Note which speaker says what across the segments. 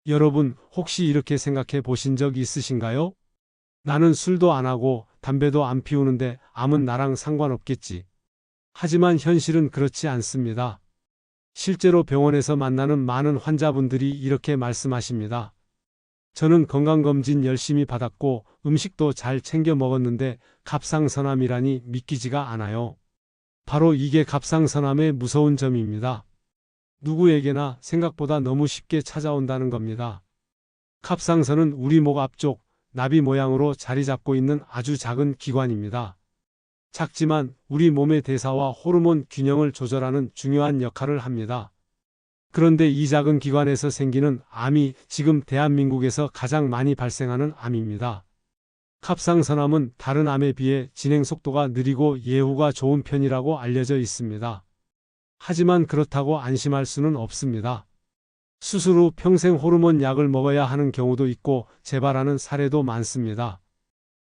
Speaker 1: 여러분, 혹시 이렇게 생각해 보신 적 있으신가요? 나는 술도 안 하고 담배도 안 피우는데 암은 나랑 상관없겠지. 하지만 현실은 그렇지 않습니다. 실제로 병원에서 만나는 많은 환자분들이 이렇게 말씀하십니다. 저는 건강검진 열심히 받았고 음식도 잘 챙겨 먹었는데 갑상선암이라니 믿기지가 않아요. 바로 이게 갑상선암의 무서운 점입니다. 누구에게나 생각보다 너무 쉽게 찾아온다는 겁니다. 갑상선은 우리 목 앞쪽 나비 모양으로 자리 잡고 있는 아주 작은 기관입니다. 작지만 우리 몸의 대사와 호르몬 균형을 조절하는 중요한 역할을 합니다. 그런데 이 작은 기관에서 생기는 암이 지금 대한민국에서 가장 많이 발생하는 암입니다. 갑상선암은 다른 암에 비해 진행 속도가 느리고 예후가 좋은 편이라고 알려져 있습니다. 하지만 그렇다고 안심할 수는 없습니다. 수술 후 평생 호르몬 약을 먹어야 하는 경우도 있고 재발하는 사례도 많습니다.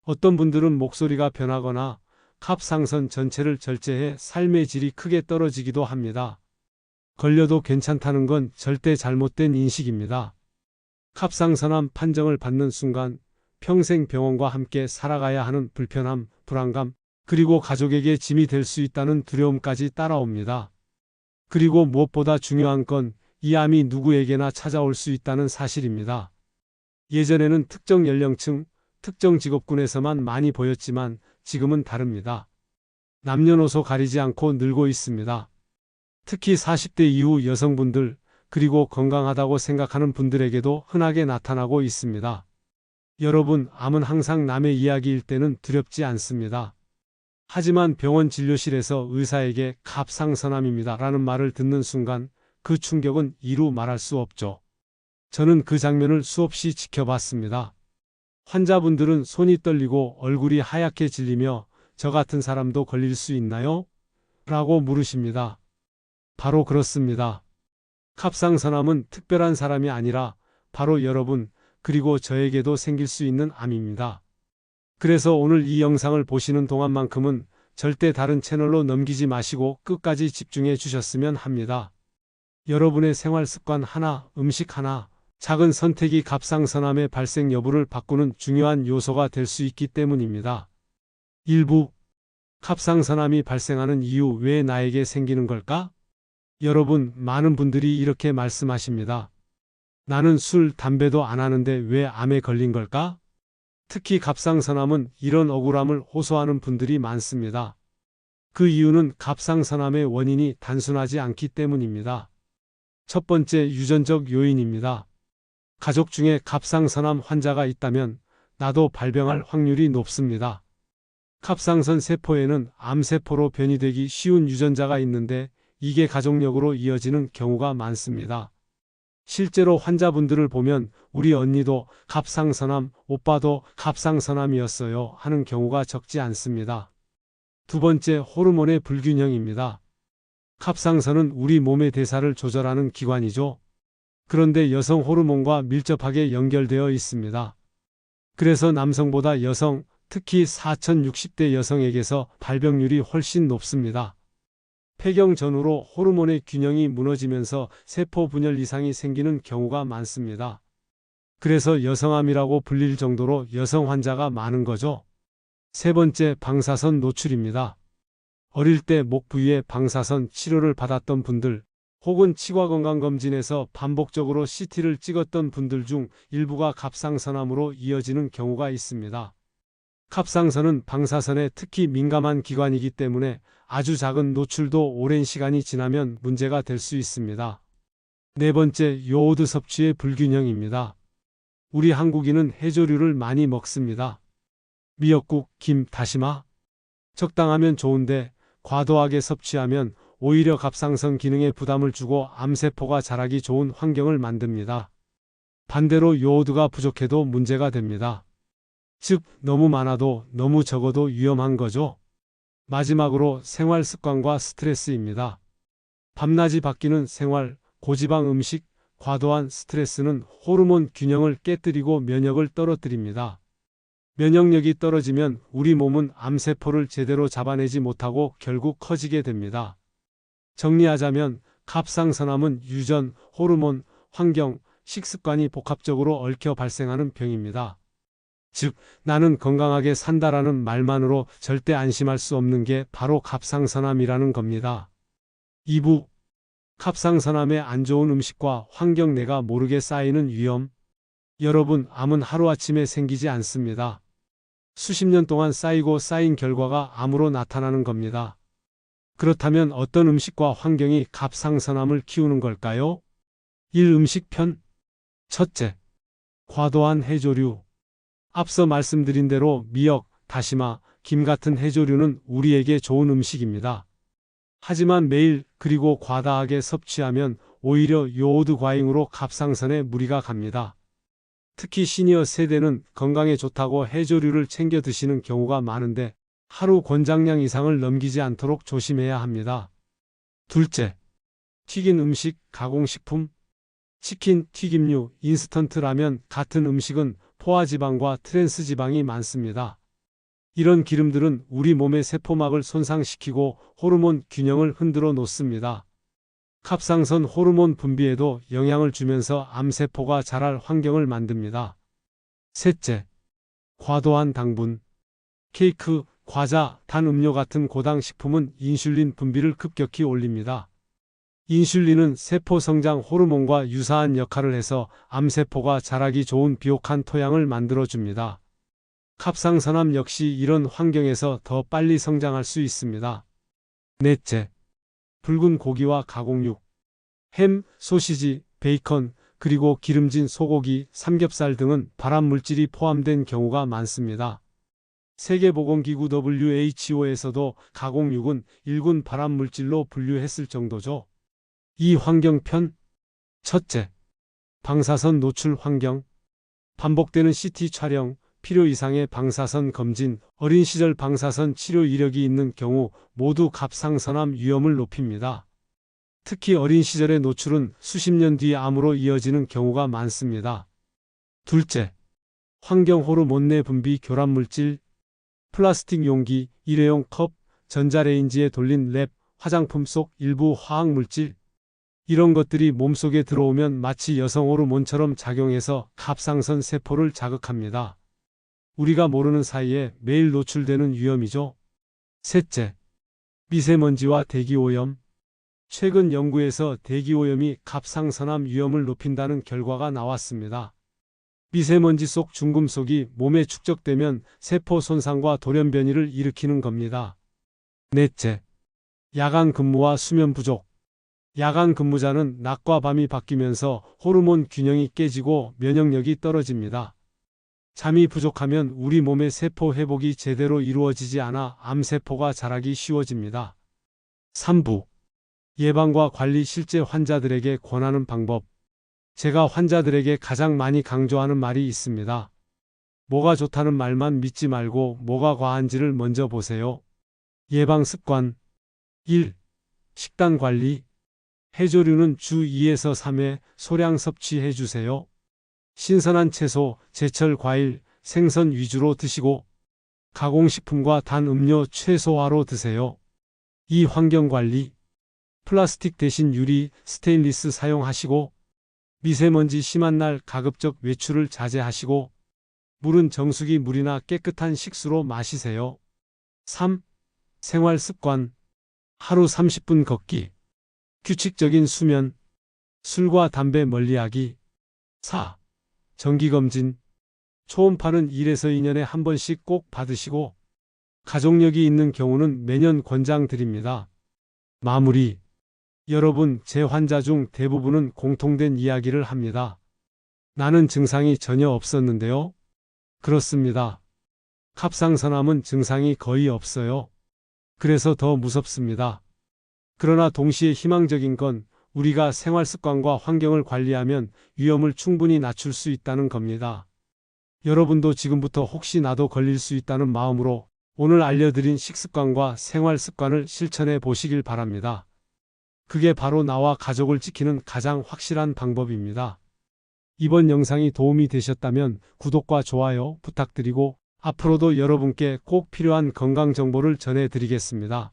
Speaker 1: 어떤 분들은 목소리가 변하거나 갑상선 전체를 절제해 삶의 질이 크게 떨어지기도 합니다. 걸려도 괜찮다는 건 절대 잘못된 인식입니다. 갑상선암 판정을 받는 순간 평생 병원과 함께 살아가야 하는 불편함, 불안감, 그리고 가족에게 짐이 될 수 있다는 두려움까지 따라옵니다. 그리고 무엇보다 중요한 건 이 암이 누구에게나 찾아올 수 있다는 사실입니다. 예전에는 특정 연령층, 특정 직업군에서만 많이 보였지만 지금은 다릅니다. 남녀노소 가리지 않고 늘고 있습니다. 특히 40대 이후 여성분들, 그리고 건강하다고 생각하는 분들에게도 흔하게 나타나고 있습니다. 여러분, 암은 항상 남의 이야기일 때는 두렵지 않습니다. 하지만 병원 진료실에서 의사에게 갑상선암입니다 라는 말을 듣는 순간 그 충격은 이루 말할 수 없죠. 저는 그 장면을 수없이 지켜봤습니다. 환자분들은 손이 떨리고 얼굴이 하얗게 질리며 저 같은 사람도 걸릴 수 있나요? 라고 물으십니다. 바로 그렇습니다. 갑상선암은 특별한 사람이 아니라 바로 여러분, 그리고 저에게도 생길 수 있는 암입니다. 그래서 오늘 이 영상을 보시는 동안만큼은 절대 다른 채널로 넘기지 마시고 끝까지 집중해 주셨으면 합니다. 여러분의 생활 습관 하나, 음식 하나, 작은 선택이 갑상선암의 발생 여부를 바꾸는 중요한 요소가 될 수 있기 때문입니다. 일부, 갑상선암이 발생하는 이유 왜 나에게 생기는 걸까? 여러분, 많은 분들이 이렇게 말씀하십니다. 나는 술, 담배도 안 하는데 왜 암에 걸린 걸까? 특히 갑상선암은 이런 억울함을 호소하는 분들이 많습니다. 그 이유는 갑상선암의 원인이 단순하지 않기 때문입니다. 첫 번째, 유전적 요인입니다. 가족 중에 갑상선암 환자가 있다면 나도 발병할 확률이 높습니다. 갑상선 세포에는 암세포로 변이되기 쉬운 유전자가 있는데 이게 가족력으로 이어지는 경우가 많습니다. 실제로 환자분들을 보면 우리 언니도 갑상선암, 오빠도 갑상선암이었어요 하는 경우가 적지 않습니다. 두 번째, 호르몬의 불균형입니다. 갑상선은 우리 몸의 대사를 조절하는 기관이죠. 그런데 여성 호르몬과 밀접하게 연결되어 있습니다. 그래서 남성보다 여성, 특히 4060대 여성에게서 발병률이 훨씬 높습니다. 폐경 전후로 호르몬의 균형이 무너지면서 세포 분열 이상이 생기는 경우가 많습니다. 그래서 여성암이라고 불릴 정도로 여성 환자가 많은 거죠. 세 번째, 방사선 노출입니다. 어릴 때 목 부위에 방사선 치료를 받았던 분들, 혹은 치과건강검진에서 반복적으로 CT를 찍었던 분들 중 일부가 갑상선암으로 이어지는 경우가 있습니다. 갑상선은 방사선에 특히 민감한 기관이기 때문에 아주 작은 노출도 오랜 시간이 지나면 문제가 될 수 있습니다. 네 번째, 요오드 섭취의 불균형입니다. 우리 한국인은 해조류를 많이 먹습니다. 미역국, 김, 다시마. 적당하면 좋은데 과도하게 섭취하면 오히려 갑상선 기능에 부담을 주고 암세포가 자라기 좋은 환경을 만듭니다. 반대로 요오드가 부족해도 문제가 됩니다. 즉, 너무 많아도 너무 적어도 위험한 거죠. 마지막으로 생활 습관과 스트레스입니다. 밤낮이 바뀌는 생활, 고지방 음식, 과도한 스트레스는 호르몬 균형을 깨뜨리고 면역을 떨어뜨립니다. 면역력이 떨어지면 우리 몸은 암세포를 제대로 잡아내지 못하고 결국 커지게 됩니다. 정리하자면 갑상선암은 유전, 호르몬, 환경, 식습관이 복합적으로 얽혀 발생하는 병입니다. 즉, 나는 건강하게 산다라는 말만으로 절대 안심할 수 없는 게 바로 갑상선암이라는 겁니다. 2부. 갑상선암의 안 좋은 음식과 환경 내가 모르게 쌓이는 위험. 여러분, 암은 하루아침에 생기지 않습니다. 수십 년 동안 쌓이고 쌓인 결과가 암으로 나타나는 겁니다. 그렇다면 어떤 음식과 환경이 갑상선암을 키우는 걸까요? 1. 음식 편. 첫째, 과도한 해조류. 앞서 말씀드린 대로 미역, 다시마, 김 같은 해조류는 우리에게 좋은 음식입니다. 하지만 매일 그리고 과다하게 섭취하면 오히려 요오드 과잉으로 갑상선에 무리가 갑니다. 특히 시니어 세대는 건강에 좋다고 해조류를 챙겨 드시는 경우가 많은데 하루 권장량 이상을 넘기지 않도록 조심해야 합니다. 둘째, 튀긴 음식, 가공식품. 치킨, 튀김류, 인스턴트 라면 같은 음식은 포화지방과 트랜스지방이 많습니다. 이런 기름들은 우리 몸의 세포막을 손상시키고 호르몬 균형을 흔들어 놓습니다. 갑상선 호르몬 분비에도 영향을 주면서 암세포가 자랄 환경을 만듭니다. 셋째, 과도한 당분. 케이크, 과자, 단 음료 같은 고당 식품은 인슐린 분비를 급격히 올립니다. 인슐린은 세포 성장 호르몬과 유사한 역할을 해서 암세포가 자라기 좋은 비옥한 토양을 만들어줍니다. 갑상선암 역시 이런 환경에서 더 빨리 성장할 수 있습니다. 넷째, 붉은 고기와 가공육. 햄, 소시지, 베이컨, 그리고 기름진 소고기, 삼겹살 등은 발암물질이 포함된 경우가 많습니다. 세계보건기구 WHO에서도 가공육은 1군 발암물질로 분류했을 정도죠. 이 환경편. 첫째, 방사선 노출 환경. 반복되는 CT 촬영, 필요 이상의 방사선 검진, 어린 시절 방사선 치료 이력이 있는 경우 모두 갑상선암 위험을 높입니다. 특히 어린 시절의 노출은 수십 년 뒤 암으로 이어지는 경우가 많습니다. 둘째, 환경 호르몬 내 분비 교란물질. 플라스틱 용기, 일회용 컵, 전자레인지에 돌린 랩, 화장품 속 일부 화학물질. 이런 것들이 몸속에 들어오면 마치 여성 호르몬처럼 작용해서 갑상선 세포를 자극합니다. 우리가 모르는 사이에 매일 노출되는 위험이죠. 셋째, 미세먼지와 대기오염. 최근 연구에서 대기오염이 갑상선암 위험을 높인다는 결과가 나왔습니다. 미세먼지 속 중금속이 몸에 축적되면 세포 손상과 돌연변이를 일으키는 겁니다. 넷째, 야간 근무와 수면 부족. 야간 근무자는 낮과 밤이 바뀌면서 호르몬 균형이 깨지고 면역력이 떨어집니다. 잠이 부족하면 우리 몸의 세포 회복이 제대로 이루어지지 않아 암세포가 자라기 쉬워집니다. 3부. 예방과 관리. 실제 환자들에게 권하는 방법. 제가 환자들에게 가장 많이 강조하는 말이 있습니다. 뭐가 좋다는 말만 믿지 말고 뭐가 과한지를 먼저 보세요. 예방 습관. 1. 식단 관리. 해조류는 주 2에서 3회 소량 섭취해 주세요. 신선한 채소, 제철 과일, 생선 위주로 드시고 가공식품과 단 음료 최소화로 드세요. 2. 환경관리. 플라스틱 대신 유리, 스테인리스 사용하시고 미세먼지 심한 날 가급적 외출을 자제하시고 물은 정수기 물이나 깨끗한 식수로 마시세요. 3. 생활습관. 하루 30분 걷기. 규칙적인 수면. 술과 담배 멀리하기. 4. 정기검진. 초음파는 1에서 2년에 한 번씩 꼭 받으시고 가족력이 있는 경우는 매년 권장드립니다. 마무리. 여러분, 제 환자 중 대부분은 공통된 이야기를 합니다. 나는 증상이 전혀 없었는데요. 그렇습니다. 갑상선암은 증상이 거의 없어요. 그래서 더 무섭습니다. 그러나 동시에 희망적인 건 우리가 생활습관과 환경을 관리하면 위험을 충분히 낮출 수 있다는 겁니다. 여러분도 지금부터 혹시 나도 걸릴 수 있다는 마음으로 오늘 알려드린 식습관과 생활습관을 실천해 보시길 바랍니다. 그게 바로 나와 가족을 지키는 가장 확실한 방법입니다. 이번 영상이 도움이 되셨다면 구독과 좋아요 부탁드리고 앞으로도 여러분께 꼭 필요한 건강 정보를 전해드리겠습니다.